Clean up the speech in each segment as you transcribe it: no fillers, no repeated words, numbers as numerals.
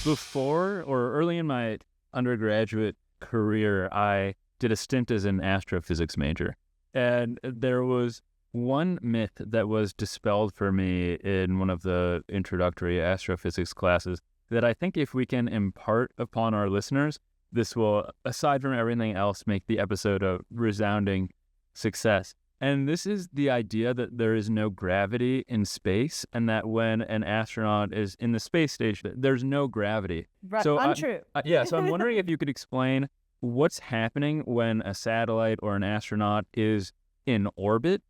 Before or early in my undergraduate career, I did a stint as an astrophysics major. And there was one myth that was dispelled for me in one of the introductory astrophysics classes that I think if we can impart upon our listeners, this will, aside from everything else, make the episode a resounding success. And this is the idea that there is no gravity in space and that when an astronaut is in the space station, there's no gravity. Right. Untrue. So I'm wondering if you could explain what's happening when a satellite or an astronaut is in orbit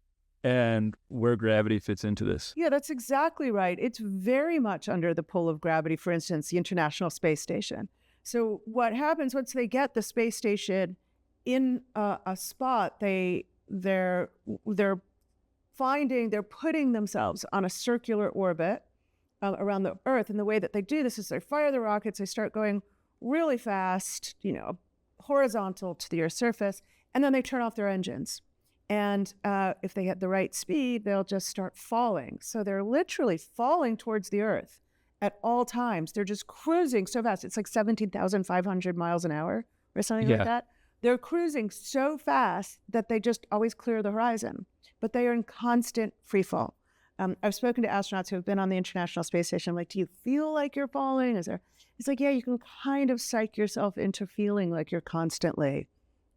and where gravity fits into this. Yeah, that's exactly right. It's very much under the pull of gravity, for instance, the International Space Station. So what happens once they get the space station in a spot, they're putting themselves on a circular orbit around the Earth. And the way that they do this is they fire the rockets, they start going really fast, horizontal to the Earth's surface, and then they turn off their engines. And if they get the right speed, they'll just start falling. So they're literally falling towards the Earth at all times. They're just cruising so fast. It's like 17,500 miles an hour or something like that. They're cruising so fast that they just always clear the horizon, but they are in constant free fall. I've spoken to astronauts who have been on the International Space Station. I'm like, do you feel like you're falling? It's like, yeah, you can kind of psych yourself into feeling like you're constantly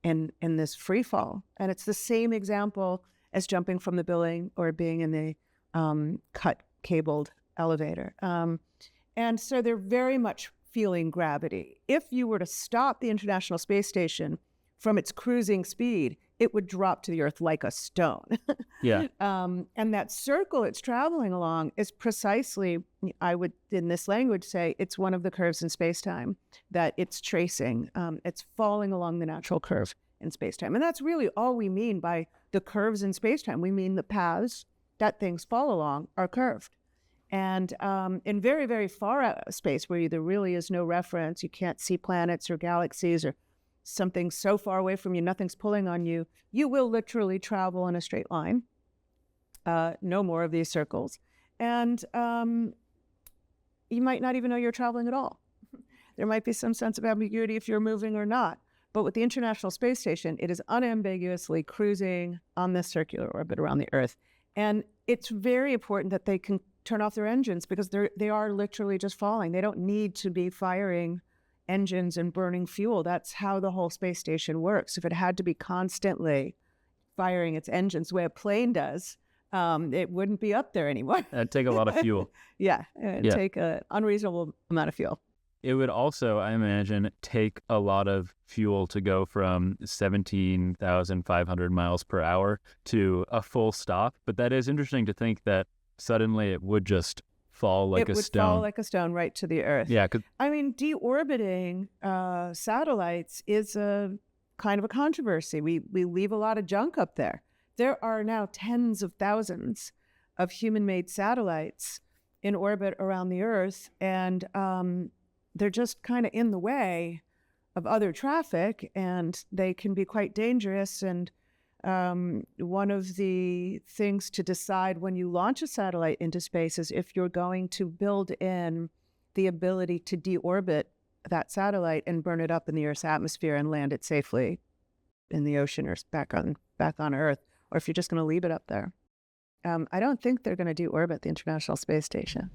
in this free fall. And it's the same example as jumping from the building or being in the cabled elevator. And so they're very much feeling gravity. If you were to stop the International Space Station from its cruising speed, it would drop to the Earth like a stone. Yeah. And that circle it's traveling along is precisely, I would, in this language, say it's one of the curves in space-time that it's tracing. It's falling along the natural curve in space-time. And that's really all we mean by the curves in space-time. We mean the paths that things fall along are curved. And in very, very far out space where there really is no reference, you can't see planets or galaxies or something so far away from you, nothing's pulling on you, you will literally travel in a straight line. No more of these circles. And you might not even know you're traveling at all. There might be some sense of ambiguity if you're moving or not. But with the International Space Station, it is unambiguously cruising on this circular orbit around the Earth. And it's very important that they can turn off their engines because they are literally just falling. They don't need to be firing engines and burning fuel. That's how the whole space station works. If it had to be constantly firing its engines the way a plane does, it wouldn't be up there anymore. That'd take a lot of fuel. It'd take an unreasonable amount of fuel. It would also, I imagine, take a lot of fuel to go from 17,500 miles per hour to a full stop. But that is interesting to think that suddenly it would just fall like a stone. It would fall like a stone right to the Earth. Yeah. I mean, deorbiting satellites is a kind of a controversy. We leave a lot of junk up there. There are now tens of thousands of human-made satellites in orbit around the Earth, and they're just kind of in the way of other traffic, and they can be quite dangerous. And one of the things to decide when you launch a satellite into space is if you're going to build in the ability to deorbit that satellite and burn it up in the Earth's atmosphere and land it safely in the ocean or back on Earth, or if you're just going to leave it up there. I don't think they're going to deorbit the International Space Station.